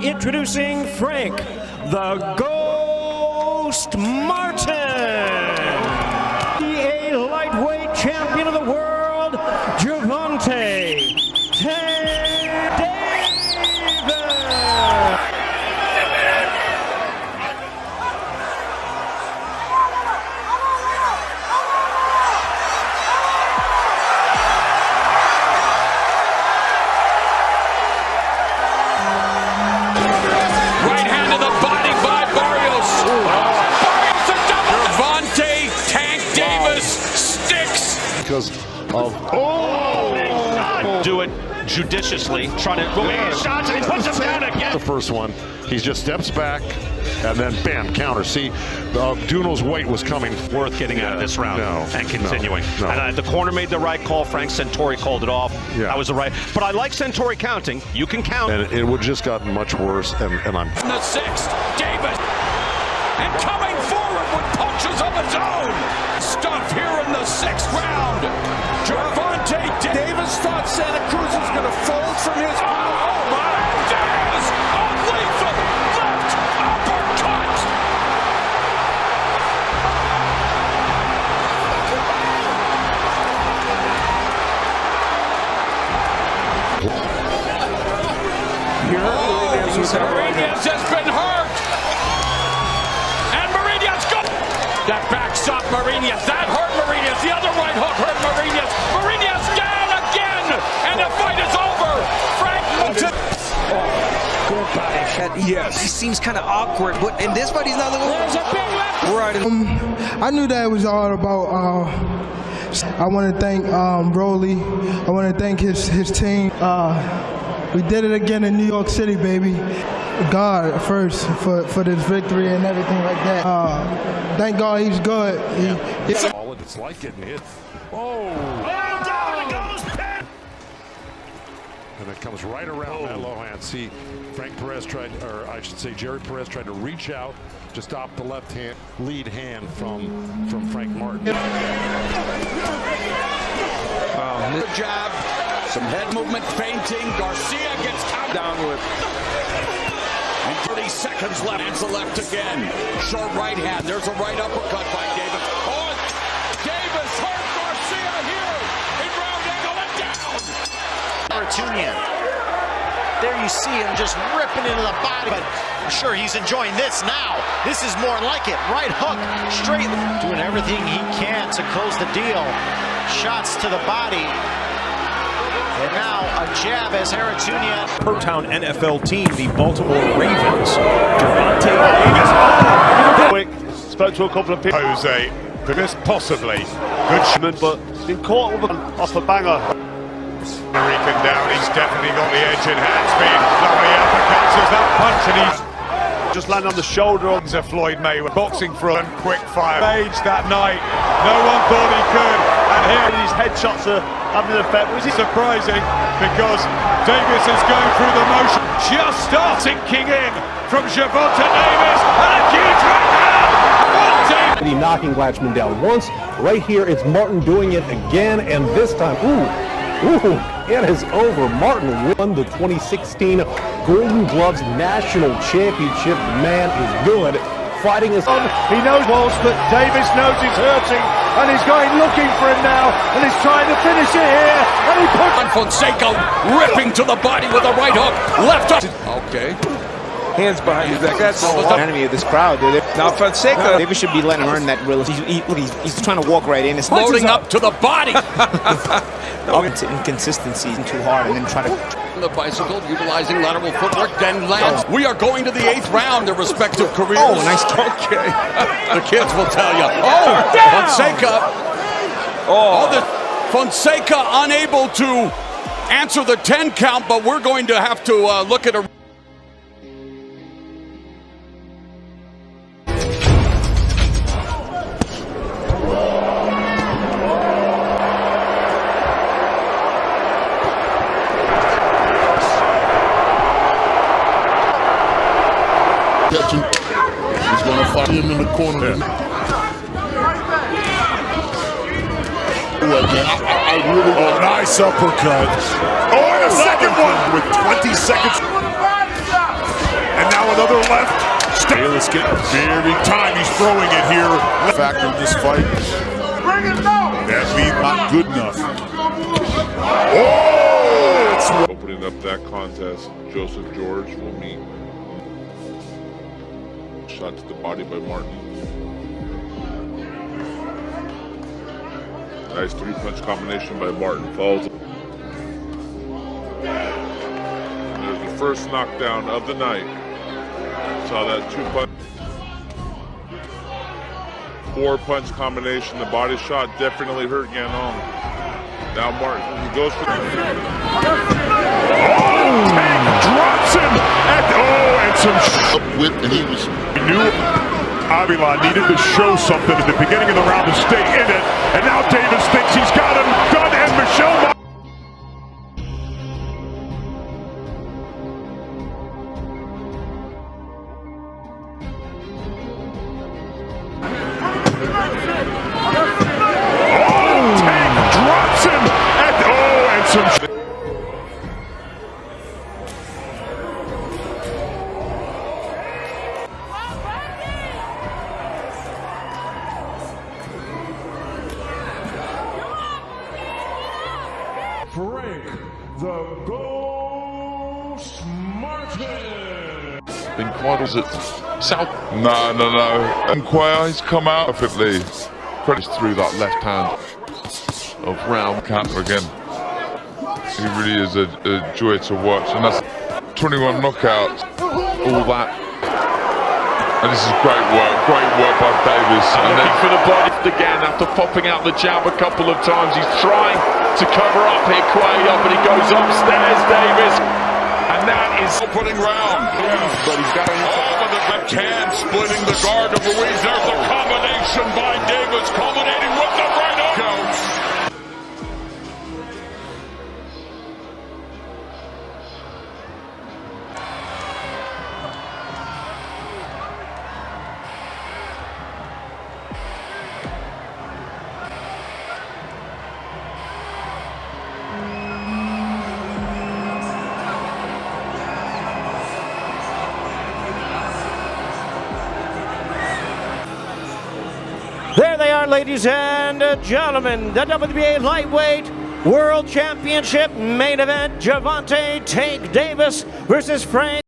introducing Frank the Ghost Martin, a lightweight champion of the world, GERVONTA because of do it judiciously, trying to go in shots, and he puts him down again. The first one, he just steps back and then bam, counter. See, Duno's weight was coming. Worth getting out of this round and continuing. No. And the corner made the right call. Frank Centauri called it off. Yeah. That was the right. But I like Centauri counting. You can count. And it would just gotten much worse. And I'm. In the sixth, Davis, and coming forward with punches of his own. Stuff here in the sixth round. Gervonta Davis thought Santa Cruz was going to fold from his. Oh my! Davis, a lethal left uppercut. Mourinho's has been hurt, and Mourinho's good. That backs up Mourinho's. That hurt Mourinho's. The other right hook hurt Mourinho's. Mourinho's down again, and the fight is over. Frank. Good body shot. Yes. He seems kind of awkward, but in this fight, he's not looking. There's a big left. Right. I knew that it was all about. I want to thank Broly. I want to thank his team. We did it again in New York City, baby. God first for this victory and everything like that. Thank God he's good. It's like getting hit. Oh! Down goes Penn. And it comes right around that low hand. See, Frank Perez tried, or I should say Jerry Perez tried to reach out to stop the left hand, lead hand from Frank Martin. Good job. Some head movement, feinting. Garcia gets down with. And 30 seconds left. It's the left again. Short right hand. There's a right uppercut by Davis. Oh, Davis hurt Garcia here in round angle and down. Aratunyan. There you see him just ripping into the body. But I'm sure he's enjoying this now. This is more like it. Right hook, straight. Doing everything he can to close the deal. Shots to the body. And now a jab as Aratunyan. Pro-Town NFL team, the Baltimore Ravens. Gervonta Davis. Quick, spoke to a couple of people. Jose, this possibly good shimon, but been caught with off a banger. American down, he's definitely got the edge in hand speed. Lovely uppercuts as that punch, and he's just landed on the shoulder of Floyd Mayweather. Boxing for a quick fire. Age that night, no one thought he could, and here these headshots are having an effect. Was it surprising? Because Davis is going through the motion, just starting sinking in from Gervonta Davis, and a huge right hand. Knocking Blatchman down once. Right here, it's Martin doing it again, and this time, it is over. Martin won the 2016 Golden Gloves National Championship. Man is good. Fighting his own. He knows Walsh, but Davis knows he's hurting, and he's going looking for him now, and he's trying to finish it here, and he puts on Fonseca, ripping to the body with a right hook, left hook. Okay. Hands behind his back. That's the enemy of this crowd, dude. Now Fonseca, Davis should be letting him earn that realist. He's trying to walk right in. It's loading up to the body. Inconsistency too hard, and then try to. The bicycle, utilizing lateral footwork, then lands. We are going to the 8th round, their respective careers. Oh, nice talk. Okay. The kids will tell you. Oh, Fonseca. Fonseca unable to answer the 10 count, but we're going to have to look at a. He's going to fight him in the corner. Yeah. I really nice uppercut. Oh, and a second one with 20 seconds. another left. Let's get very time. He's throwing it here. Factor in this fight. That means not good enough. Oh! Opening up that contest, Joseph George will meet. Shot to the body by Martin. Nice 3-punch combination by Martin. Falls. There's the first knockdown of the night. Saw that 2-punch. 4-punch combination. The body shot definitely hurt Ganong. Now Martin, he goes for the... Tank drops him! And some with, and he knew Avila needed to show something at the beginning of the round to stay in it. And now Davis thinks he's got him done, and Michelle... Frank the Ghost Martin. Been quite at South. No. Inquire, he's come out perfectly. Credits through that left hand of round counter again. He really is a joy to watch, and that's 21 knockouts. All that. And this is great work by Davis. And looking for the body again after popping out the jab a couple of times. He's trying to cover up here, Quayle, but he goes upstairs, Davis. And that is opening round. But he's got over the left hand, splitting the guard of Ruiz. There's a combination by Davis, culminating with the right hook. There they are, ladies and gentlemen. The WBA Lightweight World Championship main event. Gervonta Tank Davis versus Frank.